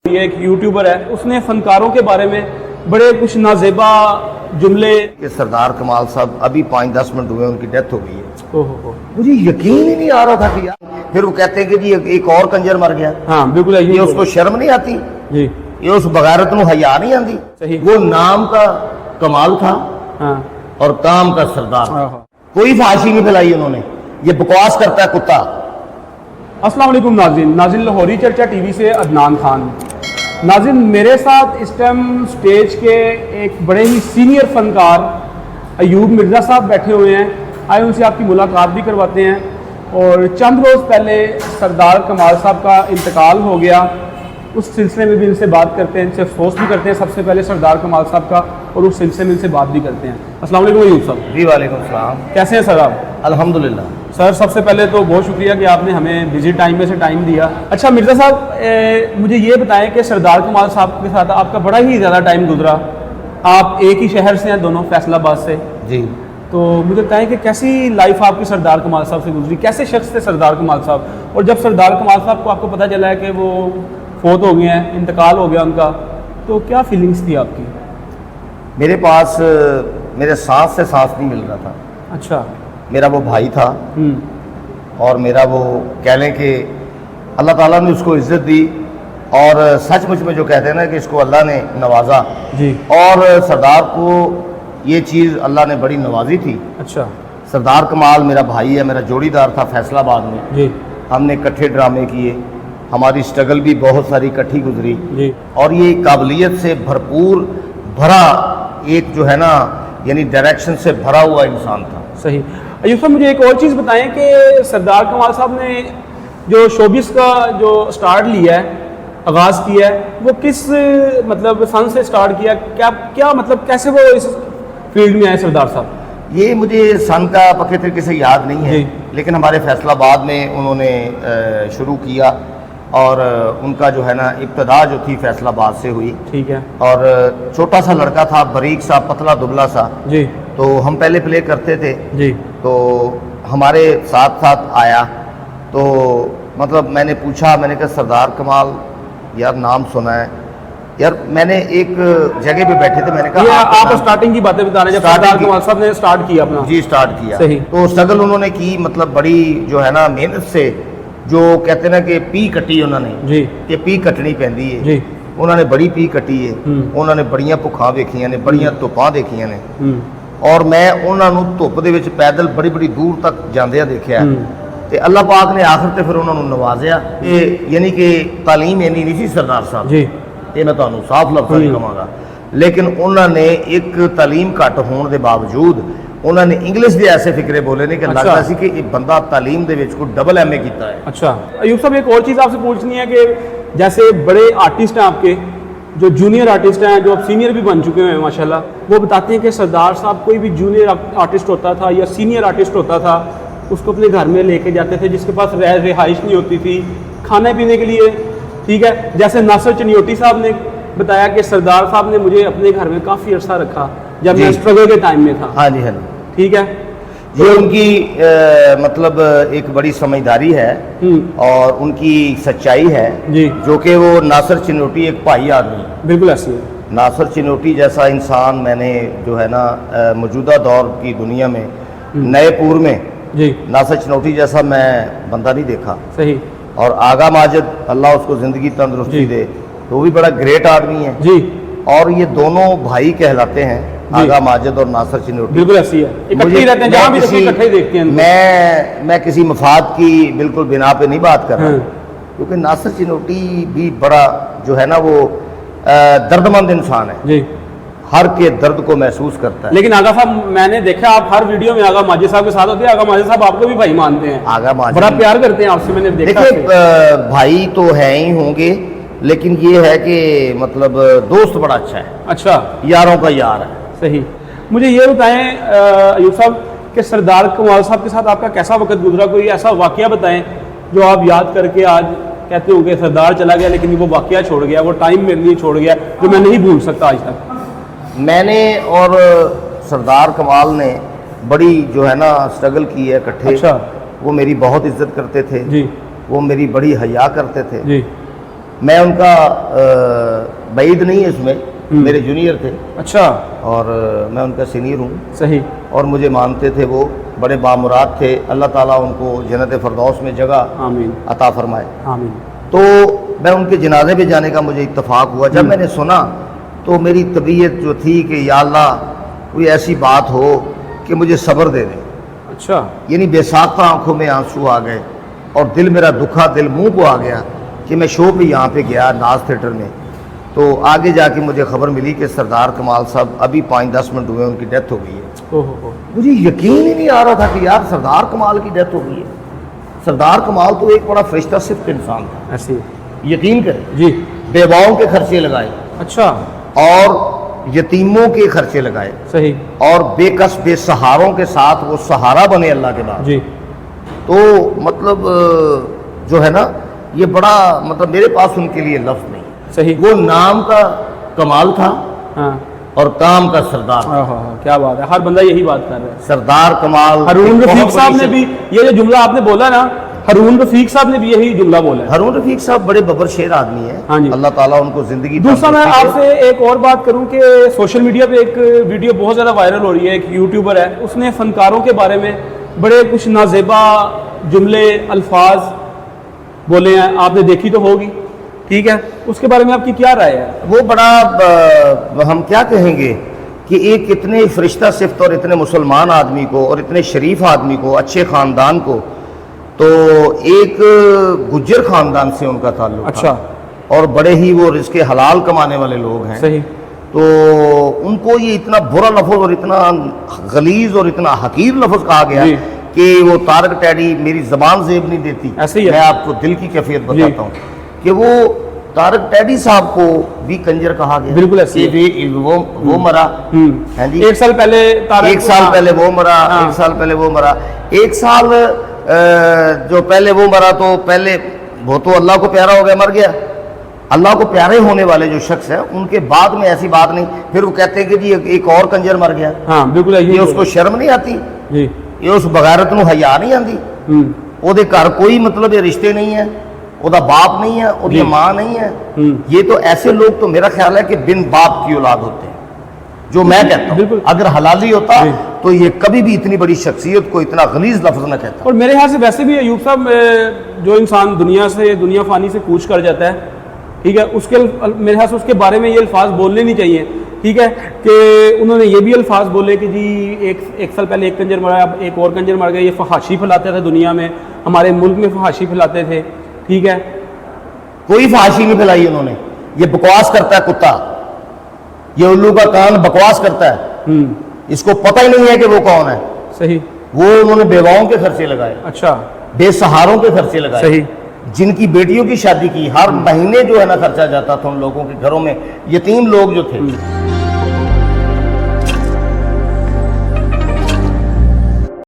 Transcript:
ये एक यूट्यूबर है, उसने फनकारों के बारे में बड़े कुछ नाजेबा जुमले। कि सरदार कमाल साहब अभी 5-10 मिनट हुए उनकी डेथ हो गई है। ओहो, मुझे यकीन ही नहीं आ रहा था कि यार, फिर वो कहते हैं कि जी एक और कंजर मर गया। हाँ बिल्कुल, ये उसको शर्म नहीं आती जी, ये उस बगैरत को हया नहीं आती। सही। वो नाम का कमाल था हाँ और काम का सरदार। हाँ। कोई फाशी नहीं फैलाई उन्होंने, ये बकवास करता है कुत्ता। अस्सलाम वालेकुम नाज़रीन, नाज़रीन लाहौरी चर्चा टीवी से अदनान खान। नाज़रीन, मेरे साथ इस टाइम स्टेज के एक बड़े ही सीनियर फनकार अयूब मिर्ज़ा साहब बैठे हुए हैं। आए उनसे आपकी मुलाकात भी करवाते हैं। और चंद रोज़ पहले सरदार कमाल साहब का इंतकाल हो गया, उस सिलसिले में भी इनसे बात करते हैं, इनसे अफसोस भी करते हैं सबसे पहले सरदार कमाल साहब का, और उस सिलसिले में इनसे बात भी करते हैं। अस्सलाम वालेकुम अयूब साहब। जी वालेकुम सलाम। कैसे हैं सर आप? अल्हम्दुलिल्लाह। सर सबसे पहले तो बहुत शुक्रिया कि आपने हमें बिजी टाइम में से टाइम दिया। अच्छा मिर्ज़ा साहब, मुझे ये बताएं कि सरदार कमाल साहब के साथ आपका बड़ा ही ज़्यादा टाइम गुजरा। आप एक ही शहर से हैं दोनों, फैसलाबाद से। जी। तो मुझे बताएं कि कैसी लाइफ आपकी सरदार कमाल साहब से गुजरी, कैसे शख्स थे सरदार कमाल साहब, और जब सरदार कमाल साहब को आपको पता चला है कि वो फोत हो गए हैं, इंतकाल हो गया उनका, तो क्या फीलिंग्स थी आपकी? मेरे पास मेरे सांस से सांस नहीं मिल रहा था। अच्छा। मेरा वो भाई था और मेरा वो कह लें कि अल्लाह ताला ने उसको इज्जत दी, और सचमुच में जो कहते हैं ना कि इसको अल्लाह ने नवाजा जी। और सरदार को ये चीज़ अल्लाह ने बड़ी नवाजी थी। अच्छा। सरदार कमाल मेरा भाई है, मेरा जोड़ीदार था फैसलाबाद में जी। हमने इकट्ठे ड्रामे किए, हमारी स्ट्रगल भी बहुत सारी इकट्ठी गुजरी जी। और ये काबिलियत से भरपूर भरा एक जो है ना यानी डायरेक्शन से भरा हुआ इंसान था। सही। अयूब साहब, मुझे एक और चीज़ बताएं कि सरदार कमाल साहब ने जो शोबिस का जो स्टार्ट लिया है, आगाज़ किया है, वो किस मतलब सन से स्टार्ट किया, क्या मतलब कैसे वो इस फील्ड में आए सरदार साहब? ये मुझे सन का पक्के तरीके से याद नहीं है, लेकिन हमारे फैसलाबाद में उन्होंने शुरू किया और उनका जो है ना इब्तदा जो थी फैसलाबाद से हुई। ठीक है। और छोटा सा लड़का था, बारीक सा, पतला दुबला सा। जी। तो हम पहले प्ले करते थे जी। तो हमारे साथ साथ आया, तो मतलब मैंने पूछा, मैंने कहा सरदार कमाल यार नाम सुना है यार। मैंने एक जगह पे बैठे थे, मैंने कहा आप स्टार्टिंग की बातें बता रहे हैं जब सरदार कमाल साहब ने स्टार्ट किया अपना? जी, स्टार्ट किया। सही। तो स्ट्रगल उन्होंने की, मतलब बड़ी जो है ना मेहनत से, जो कहते हैं ना कि पी कटी उन्होंने जी, कि पी कटनी पैंदी है जी। उन्होंने बड़ी पी कटी है, उन्होंने बड़ियां भुखा देखियां ने, बड़ियां धुप्पां देखियां ने, और मैं उन्होंने धुप दे विच पैदल बड़ी बड़ी दूर तक जांदिया देखिया। ते अल्लाह पाक ने आखिर ते फिर उन्होंने नवाजिया। यानी कि तालीम इन्नी नहीं सी सरदार साहब जी, ये मैं तुहानू साफ लफ्ज़ां च कहांगा, लेकिन उन्होंने एक तालीम घट होने के बावजूद उन्होंने इंग्लिश के ऐसे फिक्रे बोले ने कि लगता सी कि बंदा तालीम दे विच कोई डबल MA कीता है। अच्छा। अयूब साहब, एक और चीज़ आपसे पूछनी है कि जैसे बड़े आर्टिस्ट हैं आपके, जो जूनियर आर्टिस्ट हैं, जो अब सीनियर भी बन चुके हैं माशाल्लाह, वो बताते हैं कि सरदार साहब कोई भी जूनियर आर्टिस्ट होता था या सीनियर आर्टिस्ट होता था, उसको अपने घर में लेके जाते थे, जिसके पास रिहाइश नहीं होती थी, खाने पीने के लिए। ठीक है। जैसे नासिर चनियोटी साहब ने बताया कि सरदार साहब ने मुझे अपने घर में काफ़ी अर्सा रखा जब मैं स्ट्रगल के टाइम में था। हाँ जी, हाँ। ठीक है। ये उनकी मतलब एक बड़ी समझदारी है और उनकी सच्चाई है जी, जो कि वो नासिर चनियोटी एक भाई आदमी, बिल्कुल ऐसी है। नासिर चनियोटी जैसा इंसान मैंने जो है ना मौजूदा दौर की दुनिया में नए पूर में जी नासिर चनियोटी जैसा मैं बंदा नहीं देखा। सही। और आगा माजिद अल्लाह उसको ज़िंदगी तंदुरुस्ती दे, तो वो भी बड़ा ग्रेट आदमी है जी। और ये दोनों भाई कहलाते हैं, आगा माजिद और नासिर चनियोटी। बिल्कुल ऐसी है, इकट्ठे रहते हैं, जहाँ भी इकट्ठे देखते हैं। मैं किसी मफाद की बिल्कुल बिना पे नहीं बात कर रहा, क्योंकि नासिर चनियोटी भी बड़ा जो है ना वो दर्दमंद इंसान है जी, हर के दर्द को महसूस करता है। लेकिन आगा साहब, मैंने देखा आप हर वीडियो में आगा माजिद साहब के साथ होते हैं। आगा माजिद साहब आपको भी भाई मानते हैं, आगा माजिद बड़ा प्यार करते हैं आपसे, मैंने देखा। देखिए भाई तो है ही होंगे, लेकिन ये है कि मतलब दोस्त बड़ा अच्छा है। अच्छा। यारों का यार है। सही। मुझे ये बताएं अयूब साहब कि सरदार कमाल साहब के साथ आपका कैसा वक्त गुजरा, कोई ऐसा वाकया बताएं जो आप याद करके आज कहते होंगे सरदार चला गया लेकिन वो वाकया छोड़ गया, वो टाइम मेरे लिए छोड़ गया जो मैं नहीं भूल सकता आज तक। मैंने और सरदार कमाल ने बड़ी जो है ना स्ट्रगल की है इकट्ठे। अच्छा। वो मेरी बहुत इज्जत करते थे जी, वो मेरी बड़ी हया करते थे जी। मैं उनका बैद नहीं है इसमें, मेरे जूनियर थे। अच्छा। और मैं उनका सीनियर हूँ। सही। और मुझे मानते थे, वो बड़े बामुराद थे। अल्लाह ताला उनको जन्नत फ़िरदौस में जगह आमीन अता फरमाए। आमीन। तो मैं उनके जनाजे पे जाने का मुझे इत्तफाक हुआ। जब मैंने सुना तो मेरी तबीयत जो थी कि या अल्लाह कोई ऐसी बात हो कि मुझे सब्र दे दे। अच्छा। यानी बेसाख्ता आंखों में आंसू आ गए और दिल मेरा दुखा, दिल मुंह को आ गया कि मैं शो पे यहाँ पे गया नाज थिएटर में। तो आगे जाके मुझे खबर मिली कि सरदार कमाल साहब अभी 5-10 मिनट हुए उनकी डेथ हो गई है। ओहो। मुझे यकीन ही नहीं आ रहा था कि यार सरदार कमाल की डेथ हो गई है। सरदार कमाल तो एक बड़ा फरिश्ता सिर्फ इंसान था। ऐसे यकीन करें जी। बेवाओं के खर्चे लगाए। अच्छा। और यतीमों के खर्चे लगाए। सही। और बेकस बेसहारों के साथ वो सहारा बने अल्लाह के बाद। जी। तो मतलब जो है ना, ये बड़ा मतलब मेरे पास उनके लिए लफ्ज़ नहीं। सही। वो नाम का कमाल था। हाँ। और काम का सरदार। क्या बात है, हर बंदा यही बात कर रहा है। सरदार कमाल। हारून रफीक साहब ने भी ये जो जुमला आपने बोला ना, हारून रफीक साहब ने भी यही जुमला बोला है। हारून रफीक साहब बड़े बबर शेर आदमी है। हाँ जी। अल्लाह ताला उनको जिंदगी। दूसरा मैं आपसे एक और बात करूं कि सोशल मीडिया पे एक वीडियो बहुत ज़्यादा वायरल हो रही है। एक यूट्यूबर है, उसने फनकारों के बारे में बड़े कुछ नाजेबा जुमले अल्फाज बोले हैं, आपने देखी तो होगी, ठीक है, उसके बारे में आपकी क्या राय है? वो बड़ा हम क्या कहेंगे कि एक इतने फरिश्ता सिफ्त और इतने मुसलमान आदमी को और इतने शरीफ आदमी को, अच्छे ख़ानदान को, तो एक गुज्जर ख़ानदान से उनका ताल्लुक। अच्छा। और बड़े ही वो रिज़्क़े हलाल कमाने वाले लोग हैं। सही। तो उनको ये इतना बुरा लफ्ज़ और इतना गलीज़ और इतना हकीर लफ्ज़ कहा गया कि वो तारक टैडी, मेरी ज़बान ज़ेब नहीं देती। ऐसे ही मैं आपको दिल की कैफियत बताता हूँ कि वो तारक टैडी साहब को भी कंजर कहा गया। बिल्कुल ऐसे वो मरा है जी। एक साल पहले एक साल पहले वो मरा। एक साल पहले वो मरा। एक साल जो पहले वो मरा, तो पहले वो तो अल्लाह को प्यारा हो गया, मर गया। अल्लाह को प्यारे होने वाले जो शख्स है, उनके बाद में ऐसी बात नहीं। फिर वो कहते हैं कि जी एक और कंजर मर गया। हाँ बिल्कुल। ये उसको शर्म नहीं आती जी? ये उस बगैरत नूं हया नहीं आती? ओदे घर कोई मतलब ये रिश्ते नहीं है, ओदा बाप नहीं है, ओदी माँ नहीं है। ये तो ऐसे लोग, तो मेरा ख्याल है कि बिन बाप की औलाद होते हैं। जो मैं कहता हूँ, अगर हलाली होता तो ये कभी भी इतनी बड़ी शख्सियत को इतना गलीज लफ्ज न कहता। और मेरे ख्याल से वैसे भी अयूब साहब, जो इंसान दुनिया फानी से कूच कर जाता है, ठीक है, उसके मेरे ख्याल से उसके बारे में ये अल्फाज बोलने नहीं चाहिए, ठीक है, कि उन्होंने ये भी अल्फाज बोले कि जी एक साल पहले एक कंजर मरा, अब एक और कंजर मर गया। ये फहाशी फैलाते थे दुनिया में, हमारे मुल्क में फहाशी फैलाते थे, ठीक है। कोई फहाशी नहीं फैलाई उन्होंने। ये बकवास करता है कुत्ता, ये उल्लू का कान बकवास करता है। इसको पता ही नहीं है कि वो कौन है। सही। वो उन्होंने बेवाओं के खर्चे लगाए। अच्छा। बेसहारों के खर्चे लगाए। सही। जिनकी बेटियों की शादी की, हर महीने जो है ना खर्चा जाता था उन लोगों के घरों में, यतीम लोग जो थे।